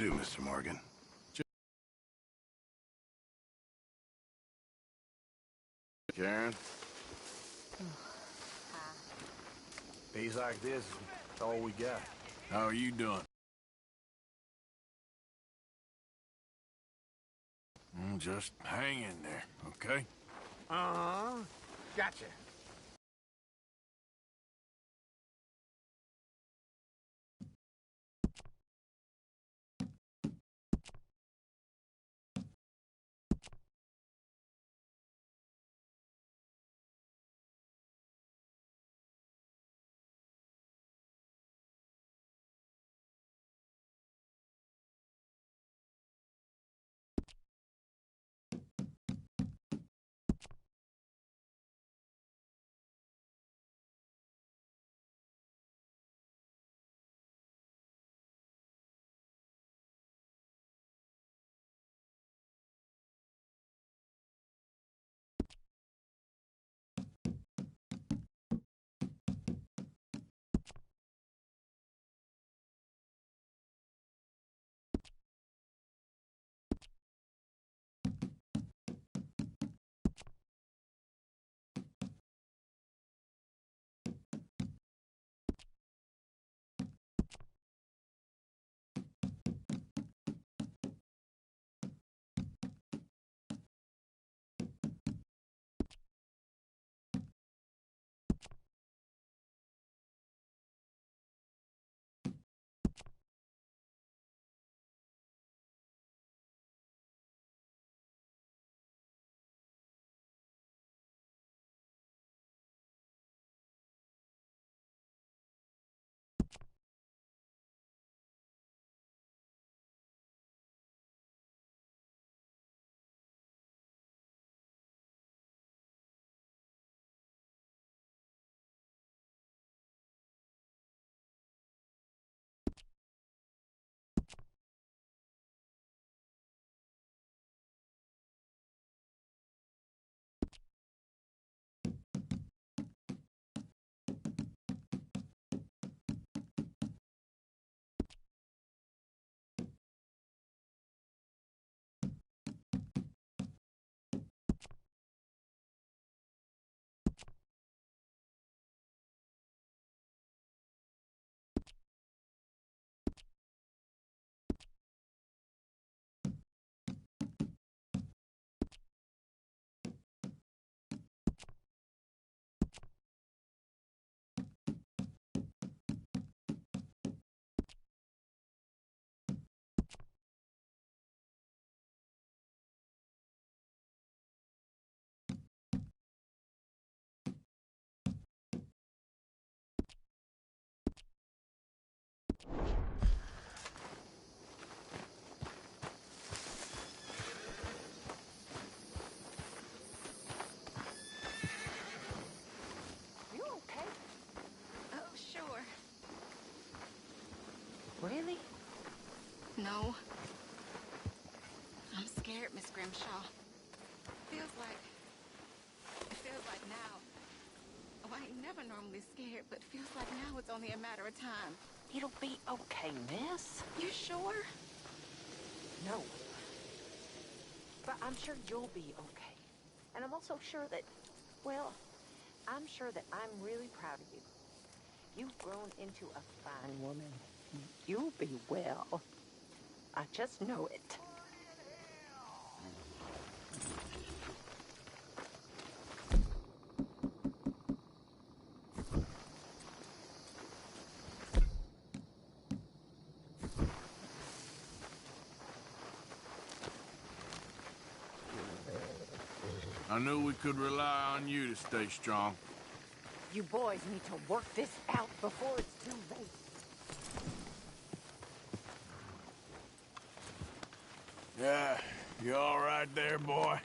do, Mr. Morgan? Karen? Days like this, it's all we got. How are you doing? Just hang in there, okay? Uh-huh. Gotcha. You okay? Oh, sure. Really? No. I'm scared, Miss Grimshaw. It feels like now. Oh, I ain't never normally scared, but feels like now it's only a matter of time. It'll be okay, miss. You sure? No. But I'm sure you'll be okay. And I'm also sure that, well, I'm sure that I'm really proud of you. You've grown into a fine woman. You'll be well. I just know it. I knew we could rely on you to stay strong. You boys need to work this out before it's too late. Yeah, you all right there, boy?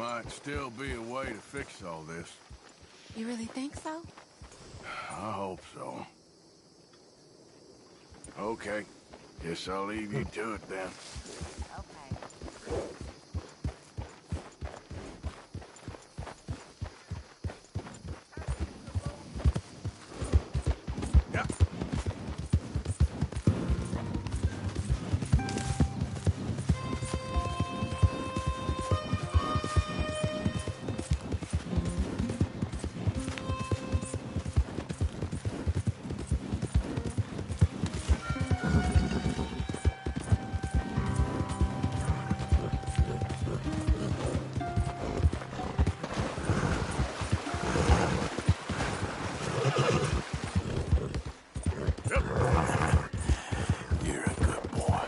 might still be a way to fix all this. You really think so? I hope so. Okay. Guess I'll leave you to it then. Okay. Yeah. You're a good boy.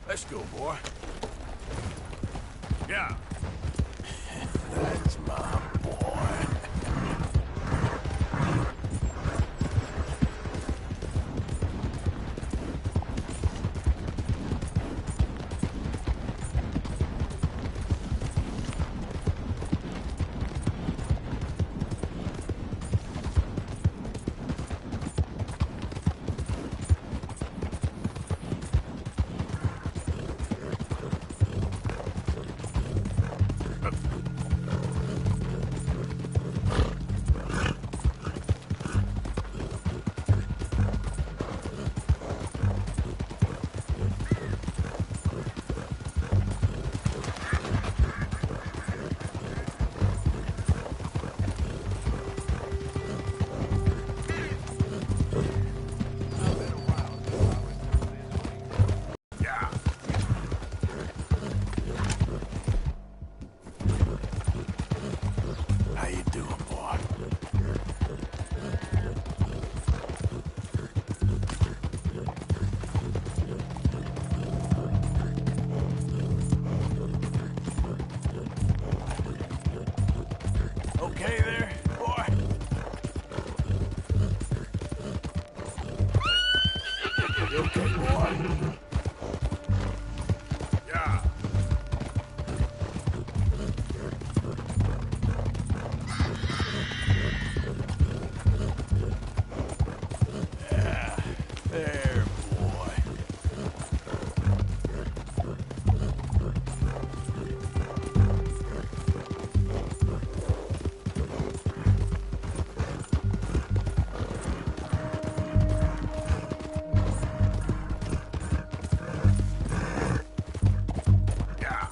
Let's go, boy. Yeah. That's my boy. How you doing, boy? Okay there, boy? You okay, boy? Yeah. There, boy. Yeah.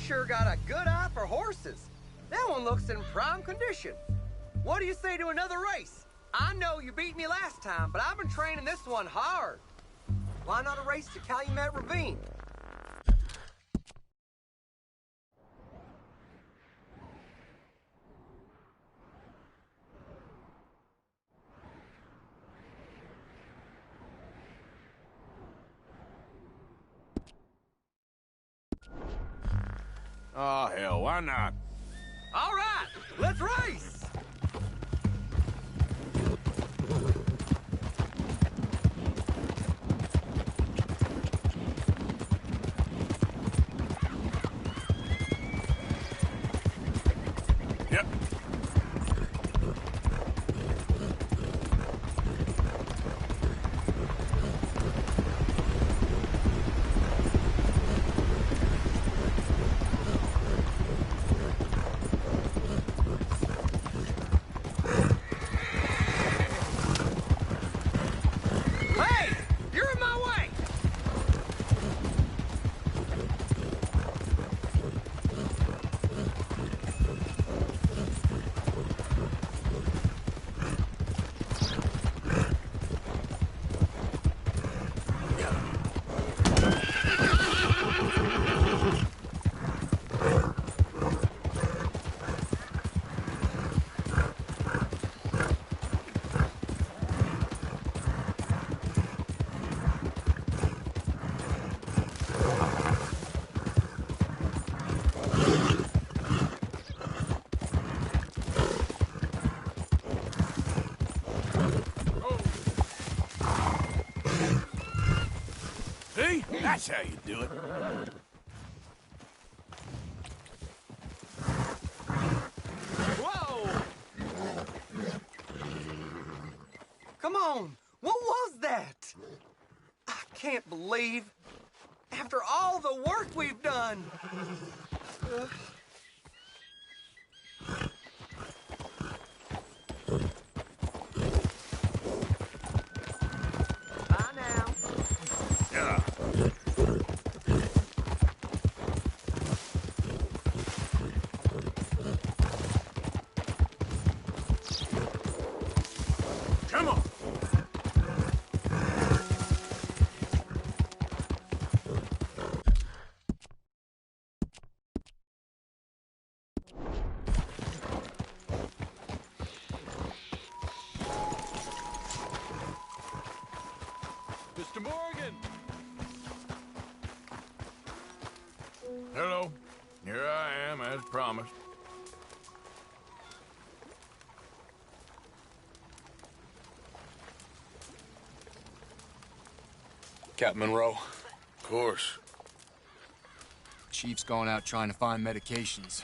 sure got a good eye for horses. That one looks in prime condition. What do you say to another race? I know you beat me last time, but I've been training this one hard. Why not a race to Calumet Ravine? Oh, hell, why not? All right, let's race! Yep. Hey! You're in my way! See? That's how you do it. Whoa! Come on, what was that? I can't believe, after all the work we've done. Bye now. Yeah. Come on. Mr. Morgan! Hello. Here I am, as promised. Captain Monroe, Of course. Chief's going out trying to find medications.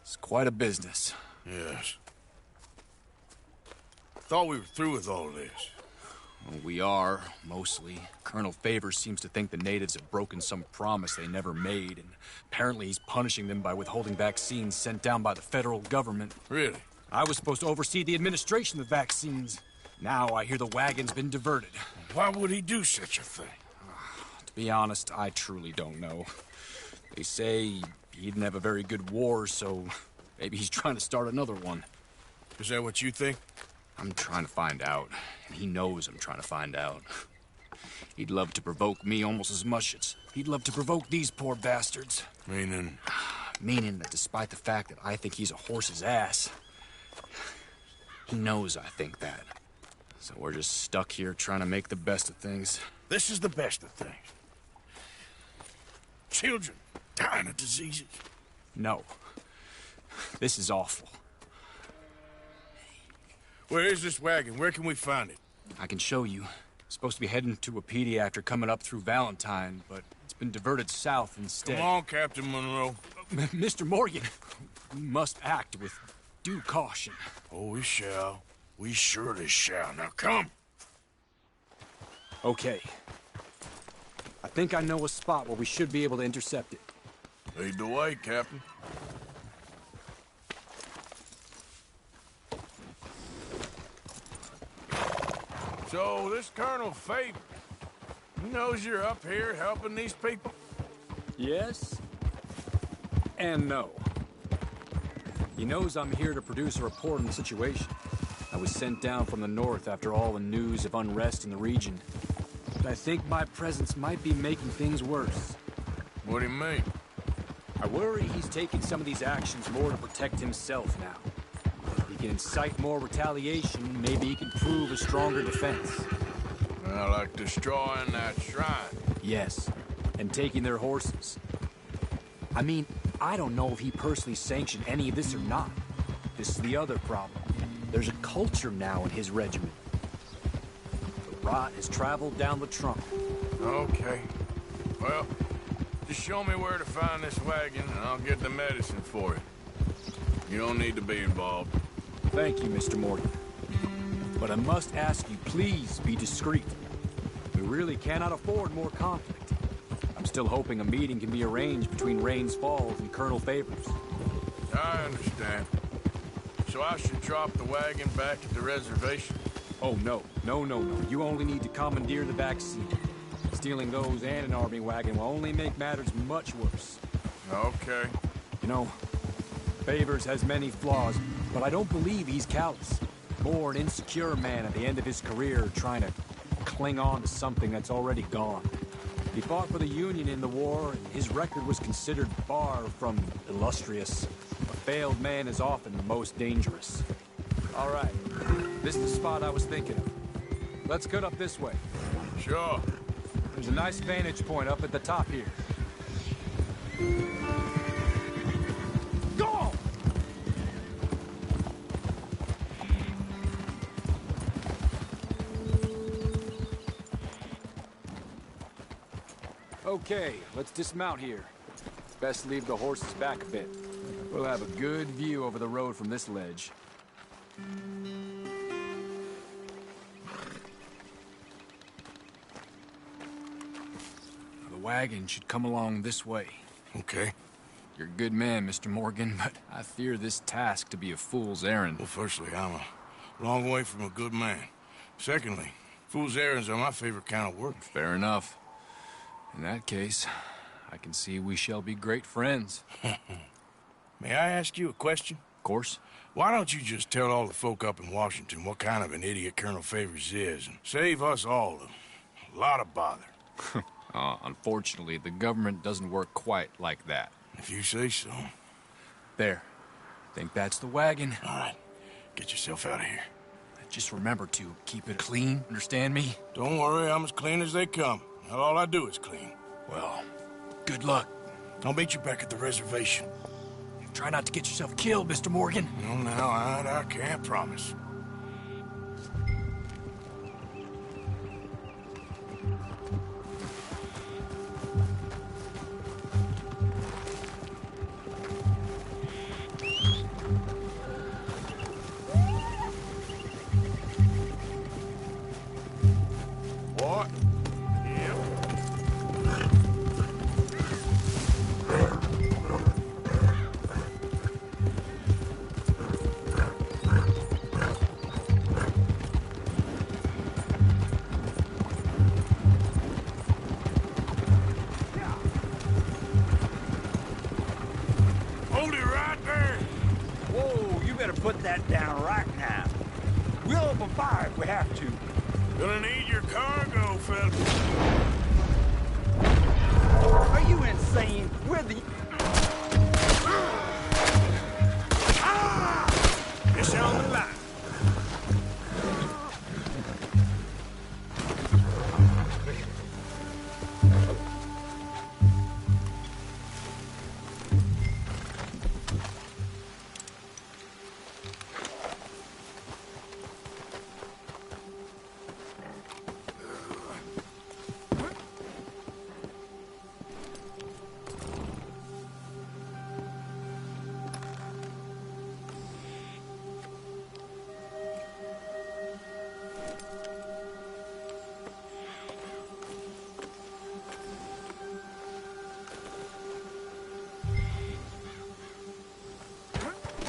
It's quite a business. Yes. Thought we were through with all this. Well, we are, mostly. Colonel Favors seems to think the natives have broken some promise they never made, and apparently he's punishing them by withholding vaccines sent down by the federal government. Really? I was supposed to oversee the administration of the vaccines. Now I hear the wagon's been diverted. Why would he do such a thing? To be honest, I truly don't know. They say he didn't have a very good war, so maybe he's trying to start another one. Is that what you think? I'm trying to find out, and he knows I'm trying to find out. He'd love to provoke me almost as much as he'd love to provoke these poor bastards. Meaning? Meaning that despite the fact that I think he's a horse's ass, he knows I think that. So we're just stuck here trying to make the best of things. This is the best of things. Children dying of diseases. No. This is awful. Where is this wagon? Where can we find it? I can show you. Supposed to be heading to Wapiti after coming up through Valentine, but it's been diverted south instead. Come on, Captain Monroe. Mr. Morgan, we must act with due caution. Oh, we shall. We surely shall. Now come. Okay. I think I know a spot where we should be able to intercept it. Lead the way, Captain. So, this Colonel Favor, he knows you're up here helping these people? Yes. And no. He knows I'm here to produce a report on the situation. I was sent down from the north after all the news of unrest in the region. But I think my presence might be making things worse. What do you mean? I worry he's taking some of these actions more to protect himself now. If he can incite more retaliation, maybe he can prove a stronger defense. Well, like destroying that shrine. Yes, and taking their horses. I mean, I don't know if he personally sanctioned any of this or not. This is the other problem. There's a culture now in his regiment. The rot has traveled down the trunk. Okay. Well, just show me where to find this wagon, and I'll get the medicine for you. You don't need to be involved. Thank you, Mr. Morgan. But I must ask you, please be discreet. We really cannot afford more conflict. I'm still hoping a meeting can be arranged between Rains Falls and Colonel Favors. I understand. So I should drop the wagon back at the reservation? Oh, no. No. You only need to commandeer the back seat. Stealing those and an army wagon will only make matters much worse. Okay. You know, Favors has many flaws, but I don't believe he's callous. More an insecure man at the end of his career trying to cling on to something that's already gone. He fought for the Union in the war, and his record was considered far from illustrious. A failed man is often the most dangerous. All right, this is the spot I was thinking of. Let's cut up this way. Sure. There's a nice vantage point up at the top here. Go! Okay, let's dismount here. Best leave the horses back a bit. We'll have a good view over the road from this ledge. The wagon should come along this way. Okay. You're a good man, Mr. Morgan, but I fear this task to be a fool's errand. Well, firstly, I'm a long way from a good man. Secondly, fool's errands are my favorite kind of work. Fair enough. In that case, I can see we shall be great friends. May I ask you a question? Of course. Why don't you just tell all the folk up in Washington what kind of an idiot Colonel Favors is, and save us all a lot of bother? Unfortunately, the government doesn't work quite like that. If you say so. There. Think that's the wagon. All right. Get yourself out of here. Just remember to keep it clean, understand me? Don't worry, I'm as clean as they come. Not all I do is clean. Well, good luck. I'll meet you back at the reservation. Try not to get yourself killed, Mr. Morgan. No, now, I can't promise. What? Hold it right there! Whoa, you better put that down right now. We'll open fire if we have to. Gonna need your cargo, fella. Are you insane? We're the... It's on the line.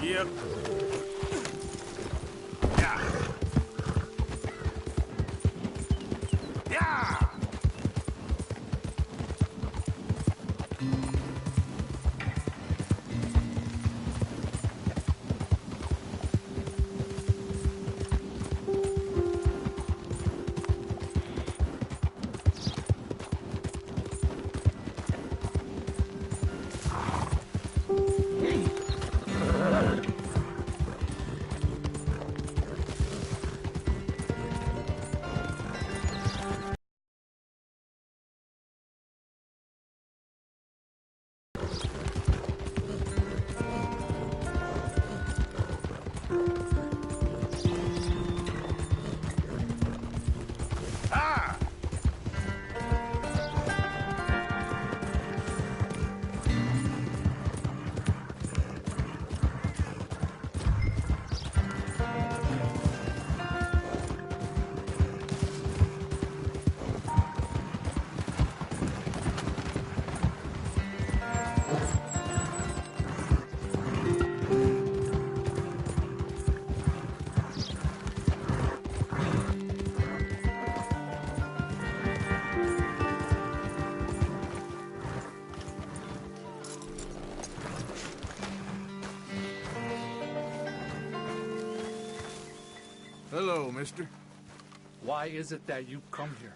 Yep. Yeah. Yeah. Hello, mister. Why is it that you come here?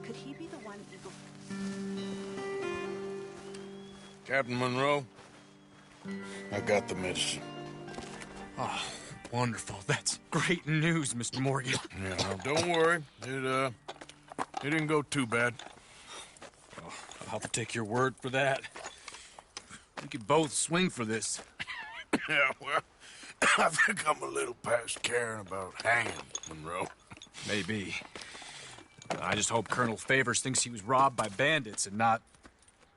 Could he be the one Eagle... Captain Monroe, I got the medicine. Oh, wonderful. That's great news, Mr. Morgan. Yeah, now, don't worry. It didn't go too bad. Oh, I'll have to take your word for that. We could both swing for this. Yeah, well, I think I'm a little past caring about hanging, Monroe. Maybe. I just hope Colonel Favors thinks he was robbed by bandits and not...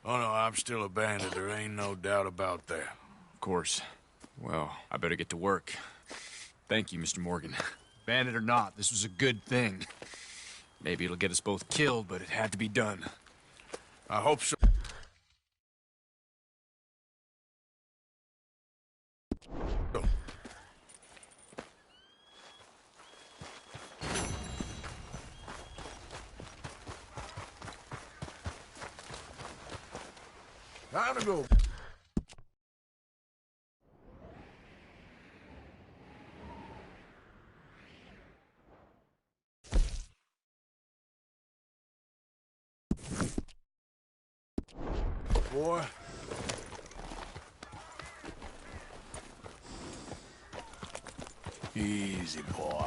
Oh, no, I'm still a bandit. There ain't no doubt about that. Of course. Well, I better get to work. Thank you, Mr. Morgan. Bandit or not, this was a good thing. Maybe it'll get us both killed, but it had to be done. I hope so. Time to go. Boy. Easy, boy.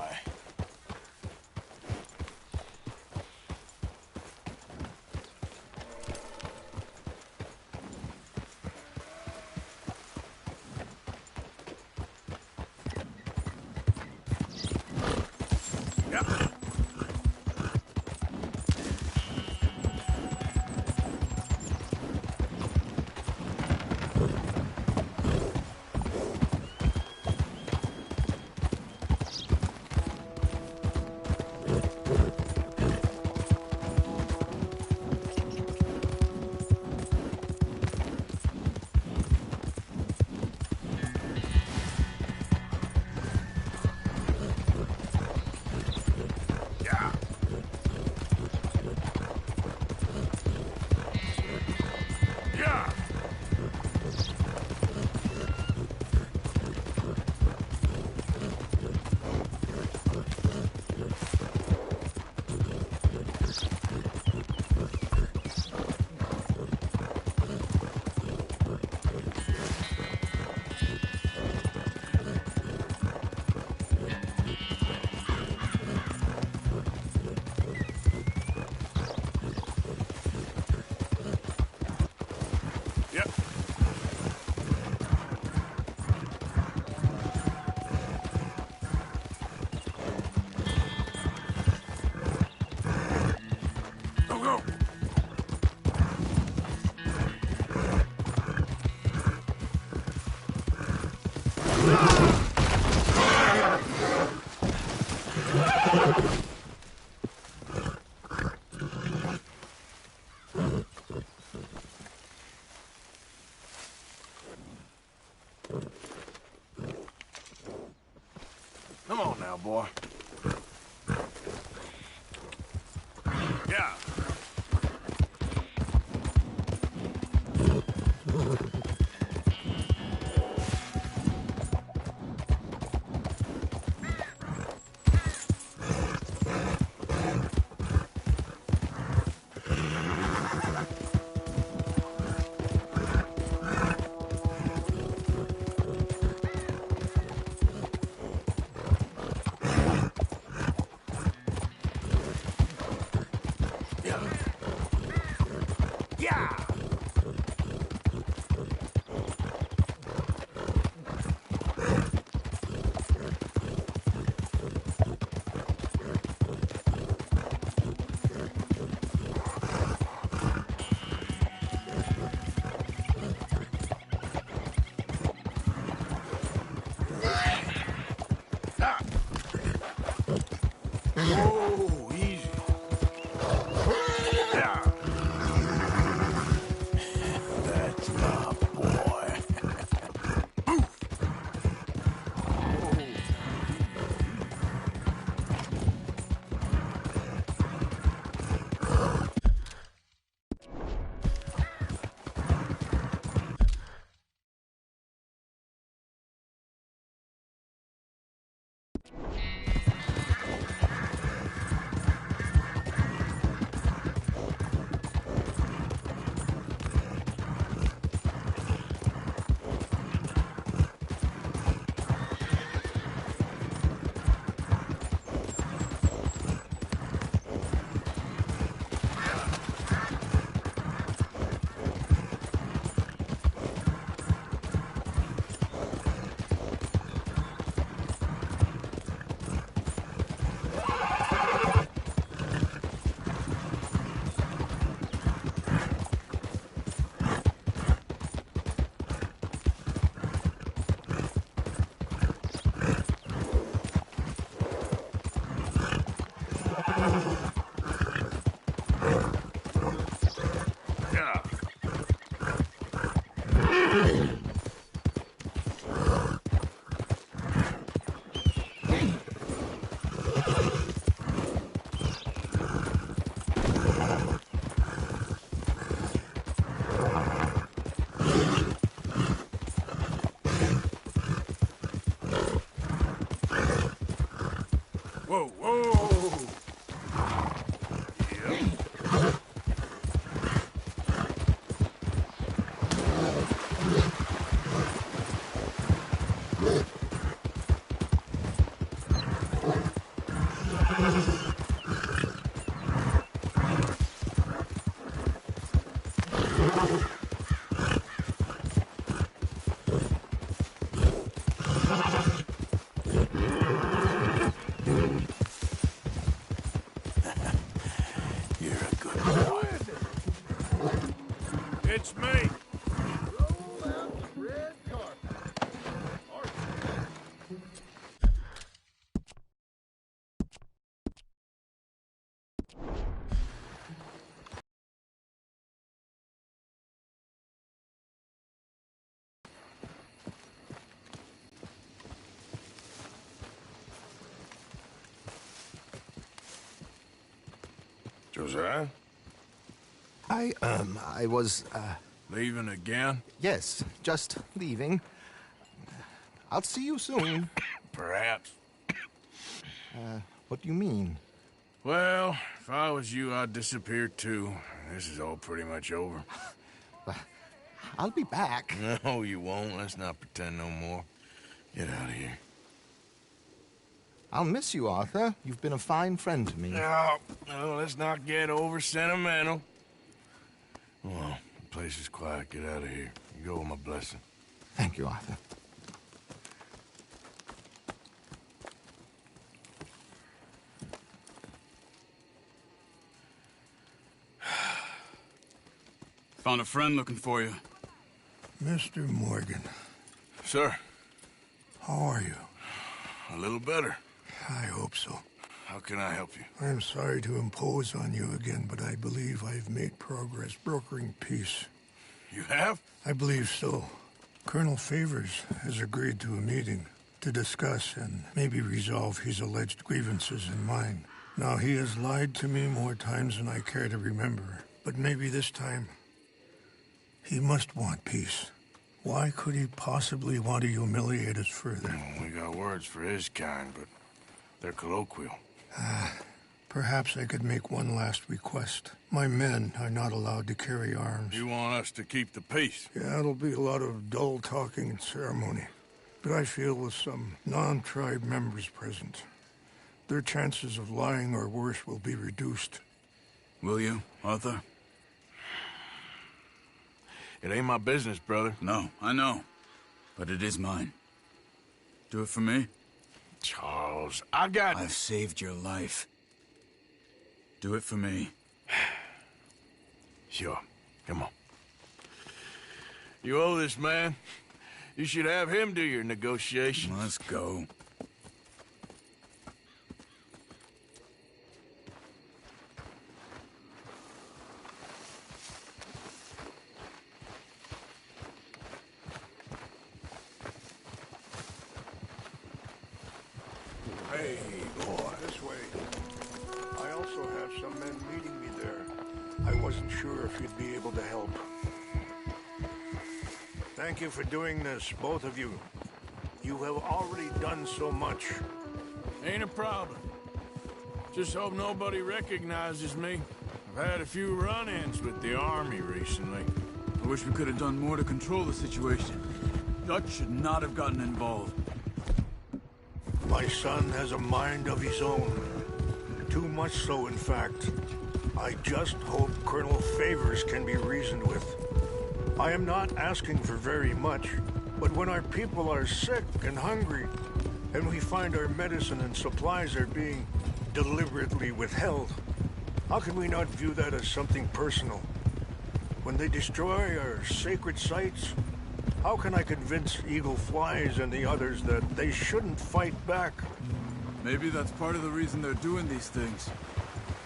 Come on now, boy. Yeah. Whoa, easy. Yeah. Yeah. Whoa, whoa! Yep. You're a good boy. It's me. Roll out the red carpet. Josiah? I was, Leaving again? yes, just leaving. I'll see you soon. Perhaps. What do you mean? Well, if I was you, I'd disappear too. This is all pretty much over. I'll be back. No, you won't. Let's not pretend no more. Get out of here. I'll miss you, Arthur. You've been a fine friend to me. No, let's not get over sentimental. Well, the place is quiet. Get out of here. You go with my blessing. Thank you, Arthur. Found a friend looking for you. Mr. Morgan, Sir, how are you? a little better. I hope so. How can I help you? I'm sorry to impose on you again, but I believe I've made progress brokering peace. You have? I believe so. Colonel Favors has agreed to a meeting to discuss and maybe resolve his alleged grievances and mine. Now, he has lied to me more times than I care to remember, but maybe this time he must want peace. Why could he possibly want to humiliate us further? Well, we got words for his kind, but they're colloquial. Perhaps I could make one last request. My men are not allowed to carry arms. You want us to keep the peace? Yeah, it'll be a lot of dull talking and ceremony. But I feel with some non-tribe members present, their chances of lying or worse will be reduced. Will you, Arthur? It ain't my business, brother. No, I know. But it is mine. Do it for me? Charles, I've saved your life. Do it for me. Sure. Come on. You owe this man. You should have him do your negotiations. Let's go. Hey, boy. This way. I also have some men meeting me there. I wasn't sure if you'd be able to help. Thank you for doing this, both of you. You have already done so much. Ain't a problem. Just hope nobody recognizes me. I've had a few run-ins with the army recently. I wish we could have done more to control the situation. Dutch should not have gotten involved. My son has a mind of his own. Too much so, in fact. I just hope Colonel Favors can be reasoned with. I am not asking for very much, but when our people are sick and hungry, and we find our medicine and supplies are being deliberately withheld, how can we not view that as something personal? When they destroy our sacred sites, how can I convince Eagle Flies and the others that they shouldn't fight back? Maybe that's part of the reason they're doing these things.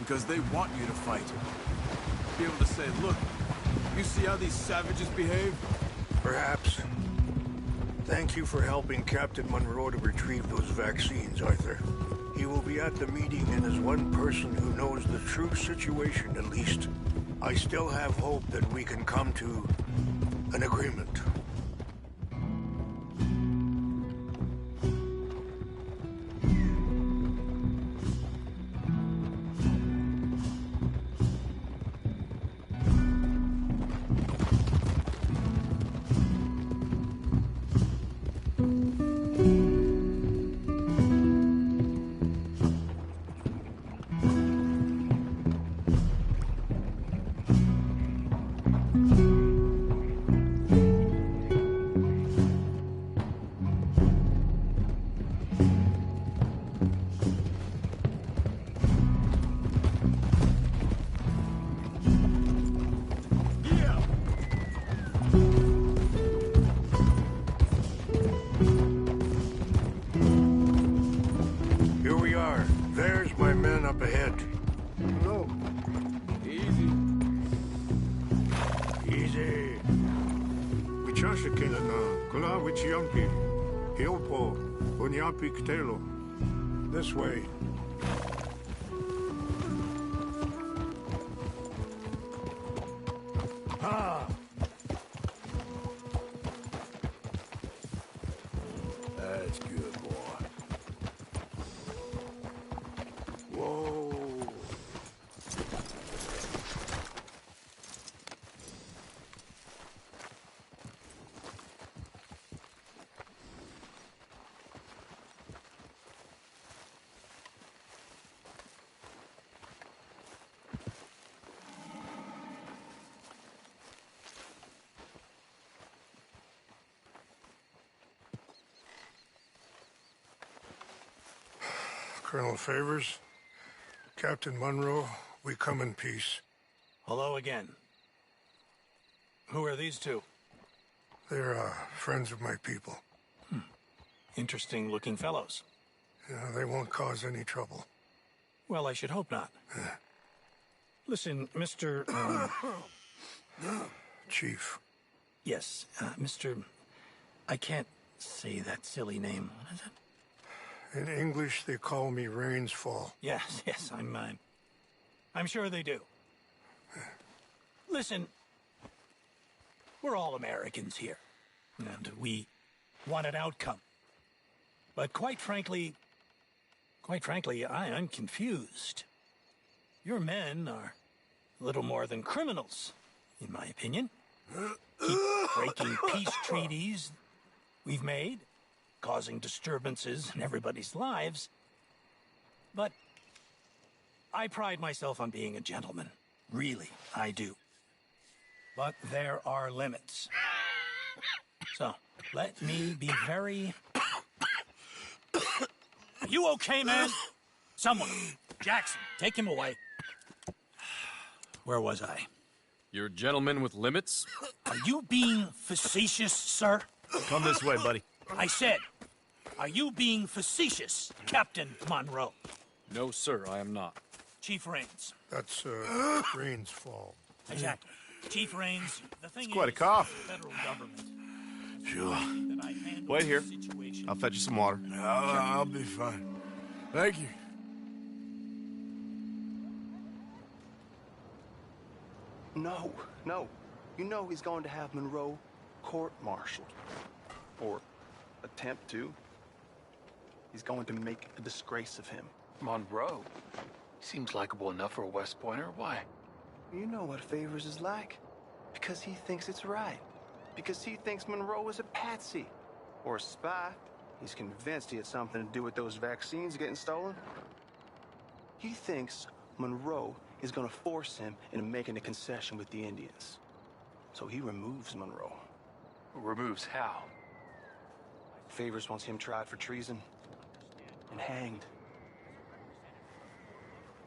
because they want you to fight. Be able to say, look, you see how these savages behave? Perhaps. Thank you for helping Captain Monroe to retrieve those vaccines, Arthur. He will be at the meeting, and as one person who knows the true situation, at least, I still have hope that we can come to an agreement. This way. Ah! That's good, boy. Whoa. Colonel Favors, Captain Monroe, we come in peace. Hello again. Who are these two? They're friends of my people. Interesting looking fellows. Yeah, they won't cause any trouble. Well, I should hope not. Listen, Mr. Chief. Yes, Mr. I can't say that silly name. What is it? In English, they call me Rainsfall. Yes, I'm sure they do. Listen, we're all Americans here, and we want an outcome. But quite frankly, I'm confused. Your men are a little more than criminals, in my opinion. Keep breaking peace treaties we've made, causing disturbances in everybody's lives. But I pride myself on being a gentleman. Really, I do. But there are limits. So, let me be very... Are you okay, man? Someone. Jackson, take him away. Where was I? You're a gentleman with limits? Are you being facetious, sir? Come this way, buddy. I said, are you being facetious, Captain Monroe? No, sir, I am not. Chief Rains. That's, Rainsfall. Exactly. Chief Rains, the thing It's quite a is, cough. the federal government. Sure. That I handle Wait here. the situation. I'll fetch you some water. I'll be fine. Thank you. No. You know he's going to have Monroe court-martialed. Or attempt to. He's going to make a disgrace of him. Monroe? He seems likable enough for a West Pointer. Why? You know what Favors is like. Because he thinks it's right. Because he thinks Monroe is a patsy. Or a spy. He's convinced he had something to do with those vaccines getting stolen. He thinks Monroe is going to force him into making a concession with the Indians. So he removes Monroe. Removes how? Favors wants him tried for treason and hanged.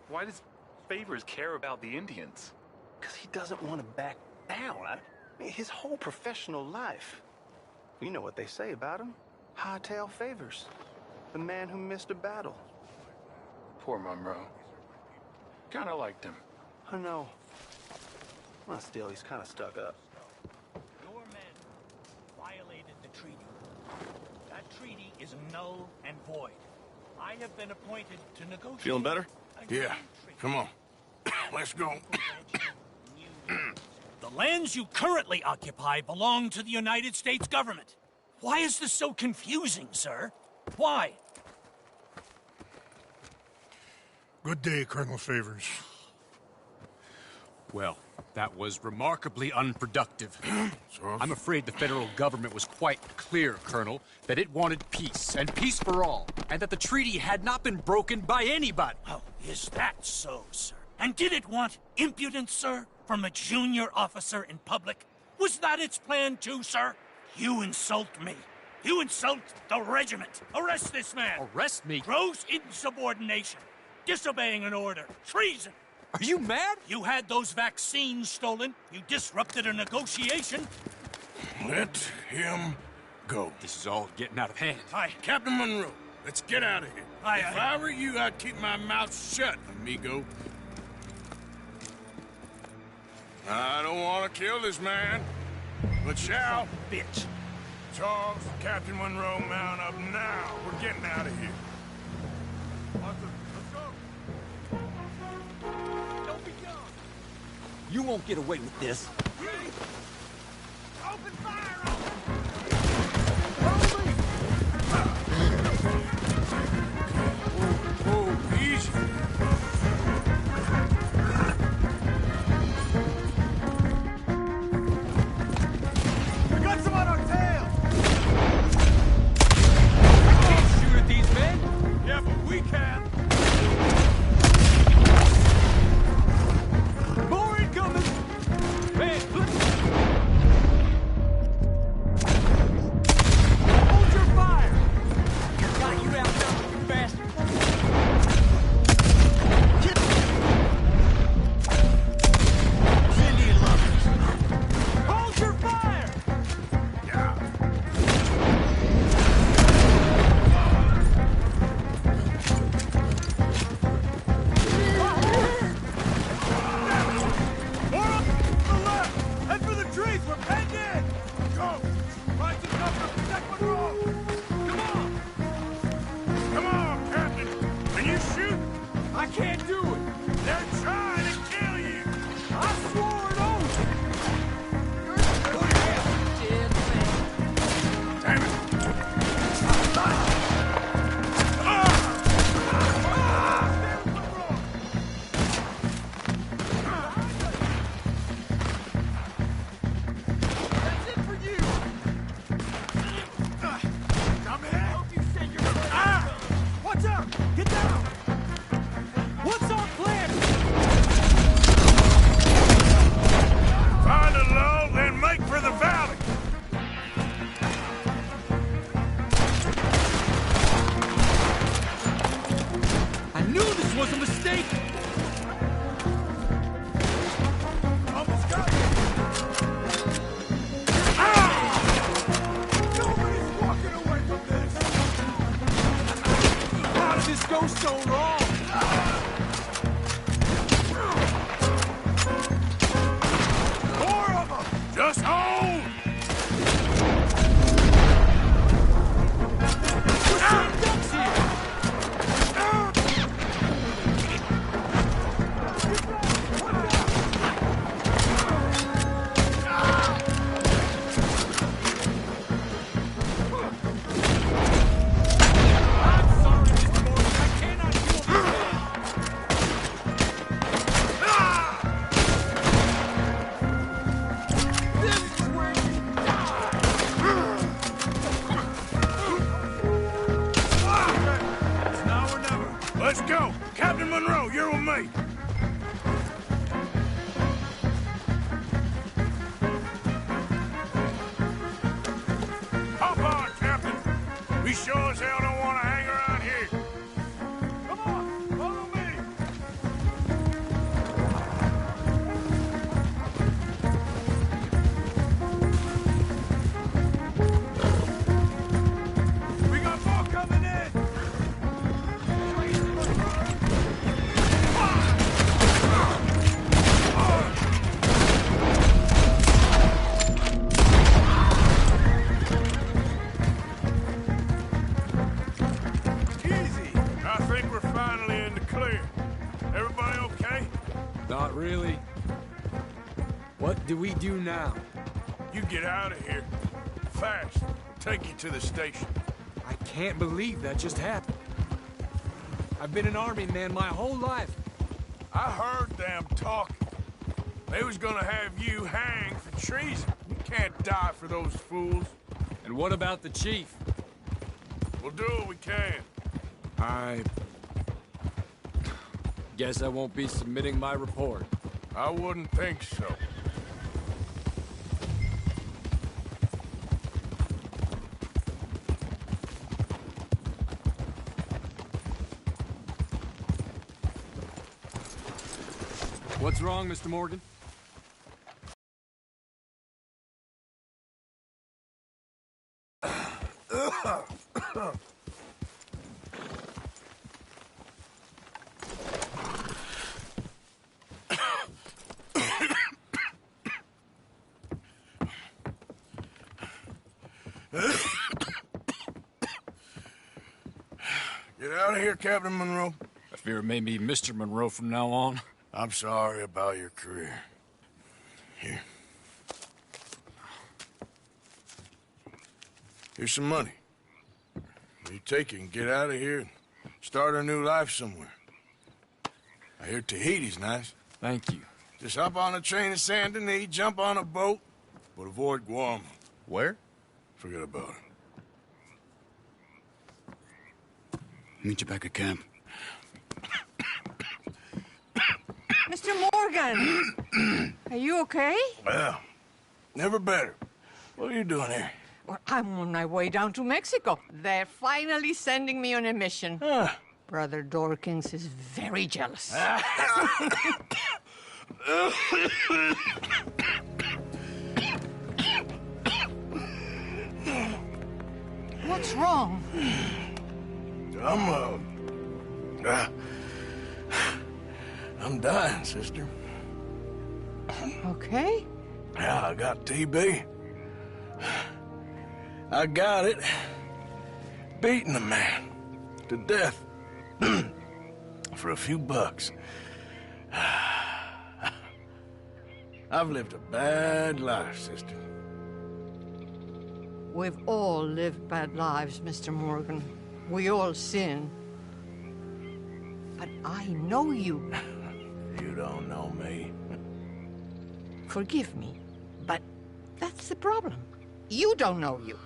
Why does Favors care about the Indians? Because he doesn't want to back down. I mean, his whole professional life. You know what they say about him. Hightail Favors. The man who missed a battle. Poor Monroe. Kind of liked him. I know. Well, still, he's kind of stuck up. Your men violated the treaty. That treaty is null and void. I have been appointed to negotiate. Feeling better? Yeah. Come on. Let's go. The lands you currently occupy belong to the United States government. Why is this so confusing, sir? Why? Good day, Colonel Favors. Well, that was remarkably unproductive. I'm afraid the federal government was quite clear, Colonel, that it wanted peace, and peace for all, and that the treaty had not been broken by anybody. Oh, is that so, sir? And did it want impudence, sir, from a junior officer in public? Was that its plan too, sir? You insult me. You insult the regiment. Arrest this man. Arrest me? Gross insubordination. Disobeying an order. Treason. Are you mad? You had those vaccines stolen. You disrupted a negotiation. Let him go. This is all getting out of hand. Aye. Captain Monroe, let's get out of here. Aye, if aye. I were you, I'd keep my mouth shut, amigo. I don't want to kill this man, but shall. Bitch. Charles, Captain Monroe, mount up now. We're getting out of here. Arthur, let's go. Don't be gone. You won't get away with this. Open fire on him. Oh, easy. We got some on our tail! We can't shoot at these men! Yeah, but we can. More incoming! Man, hold your fire! Got you outnumbered, you bastard! Indian lovers! Hold your fire! More up to the left! Head for the trees! We're penned in! Go! Find some cover! Protect Monroe! Come on! Come on, Captain. Can you shoot? I can't do it! They're trying to kill you. I swore an oath! Damn it. That's it for you! Come here. Watch out! Get down! What's our plan? Find a lull, then make for the valley. I knew this was a mistake! Almost got you. Nobody's walking away from this! How did this go so wrong? Four of them. Just hold. Ducks here! I'm sorry, Mr. Morgan. I cannot deal with this. This is where you die! It's now or never. Let's go. Captain Monroe, you're with me. Hop on, Captain. We sure as hell don't want to hang around here. Come on, follow me. We got more coming in. What do we do now? You get out of here. Fast. Take you to the station. I can't believe that just happened. I've been an army man my whole life. I heard them talking. They was gonna have you hanged for treason. You can't die for those fools. And what about the chief? We'll do what we can. I guess I won't be submitting my report. I wouldn't think so. What's wrong, Mr. Morgan? Get out of here, Captain Monroe. I fear it may be Mr. Monroe from now on. I'm sorry about your career. Here. Here's some money. You take it and get out of here and start a new life somewhere. I hear Tahiti's nice. Thank you. Just hop on a train to Saint Denis, jump on a boat, but avoid Guam. Where? Forget about it. Meet you back at camp. Mr. Morgan! Are you okay? Well, never better. What are you doing here? Well, I'm on my way down to Mexico. They're finally sending me on a mission. Brother Dorkins is very jealous. What's wrong? I'm dying, sister. Okay. Yeah, I got TB. I got it. Beating a man to death for a few bucks. I've lived a bad life, sister. We've all lived bad lives, Mr. Morgan. We all sin. But I know you. You don't know me. Forgive me, but that's the problem. You don't know you.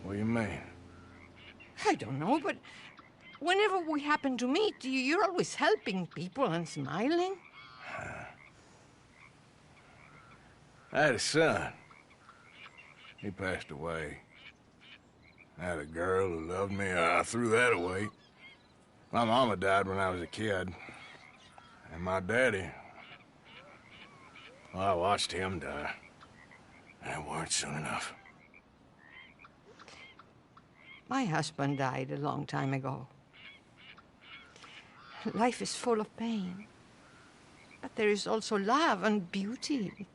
What do you mean? I don't know, but whenever we happen to meet, you're always helping people and smiling. I had a son. He passed away. I had a girl who loved me. I threw that away. My mama died when I was a kid. And my daddy, well, I watched him die. And it weren't soon enough. My husband died a long time ago. Life is full of pain. But there is also love and beauty.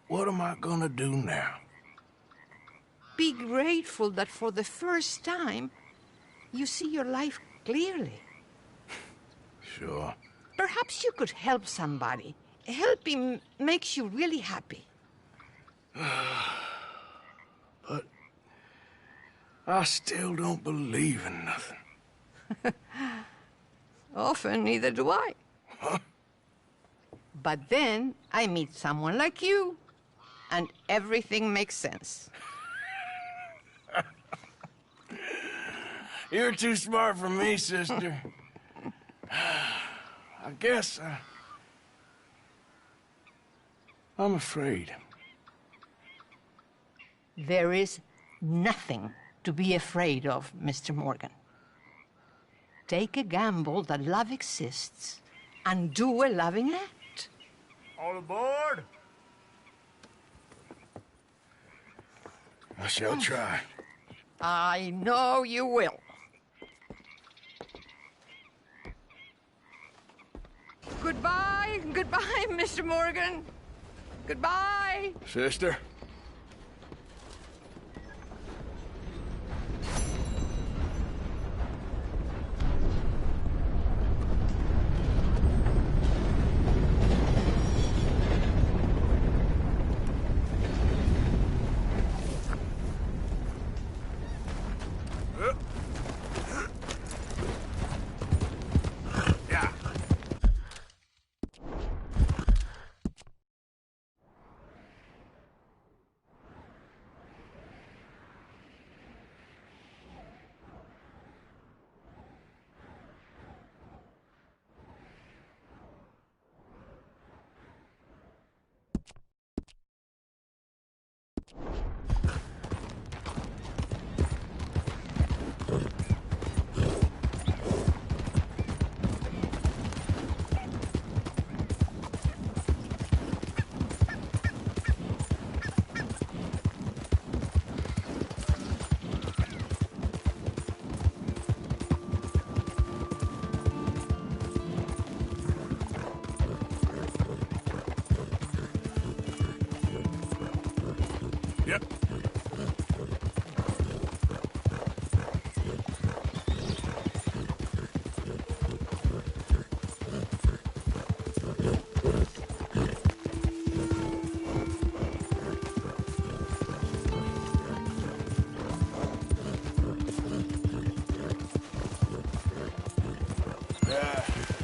What am I gonna do now? Be grateful that for the first time, you see your life clearly. Sure. Perhaps you could help somebody. Helping makes you really happy. But I still don't believe in nothing. Often, neither do I. Huh? But then I meet someone like you, and everything makes sense. You're too smart for me, sister. I guess I'm afraid. There is nothing to be afraid of, Mr. Morgan. Take a gamble that love exists and do a loving act. All aboard! I shall try. I know you will. Goodbye, goodbye, Mr. Morgan. Goodbye. Sister? Yep.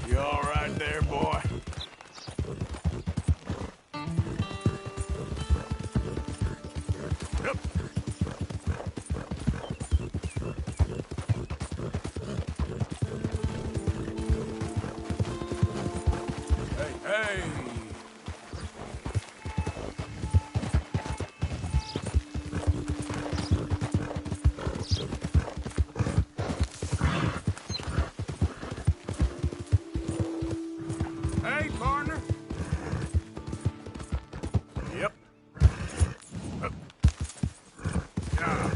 You all right there, boy? Yep. Hey! Hey, partner! Yep. Yeah.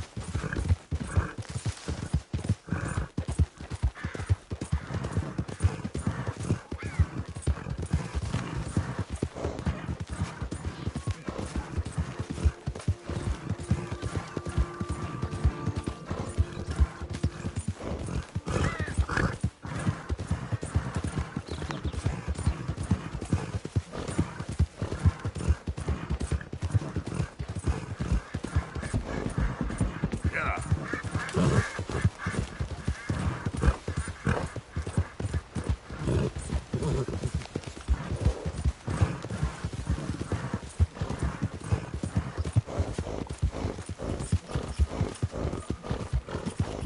Yeah.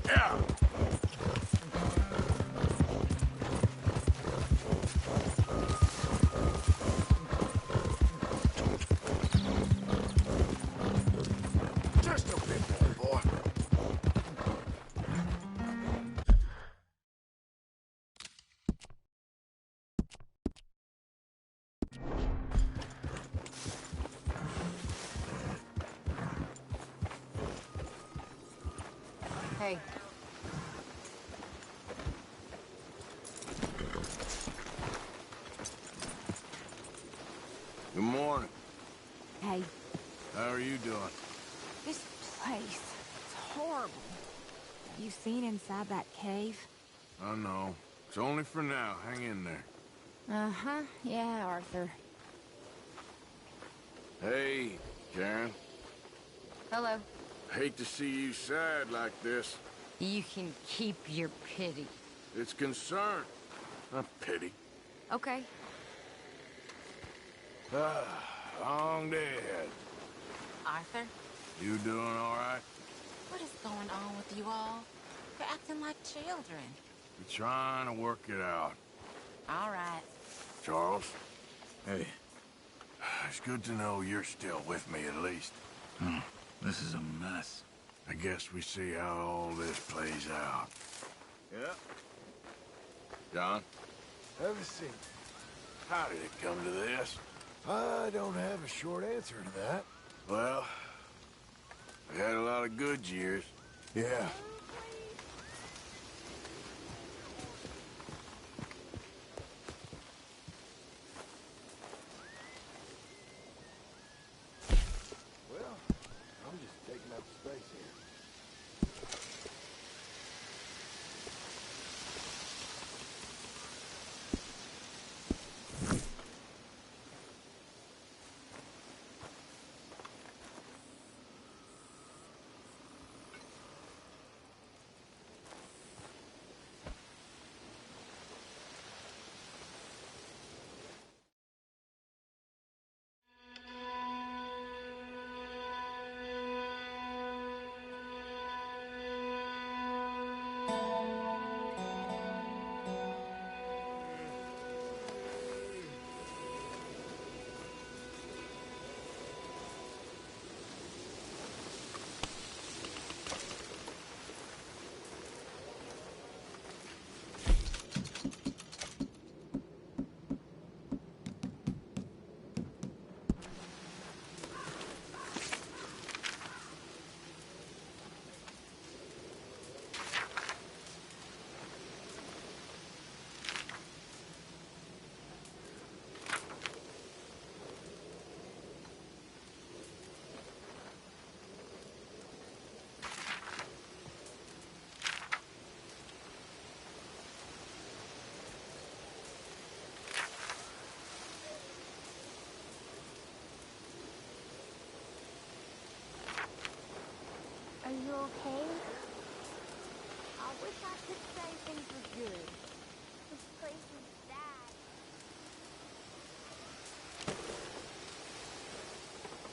Yeah. Just a bit more, boy. Hey. Good morning. Hey. How are you doing? This place, it's horrible. Have you seen inside that cave? I know. It's only for now. Hang in there. Uh-huh. Yeah, Arthur. Hey, Karen. Hello. Hate to see you sad like this. You can keep your pity. It's concern, not pity. Okay. Long day ahead. Arthur, You doing all right? what is going on with you all? You're acting like children. We're trying to work it out. All right. Charles, Hey. it's good to know you're still with me at least. This is a mess. I guess we see how all this plays out. Yeah. John? Have a seat. How did it come to this? I don't have a short answer to that. Well, we had a lot of good years. Yeah. Well, I'm just taking up space here.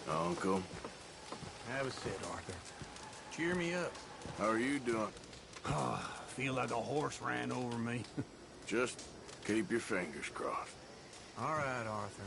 Uncle. Have a sit, Arthur. Cheer me up. How are you doing? Feel like a horse ran over me. Just keep your fingers crossed. All right, Arthur.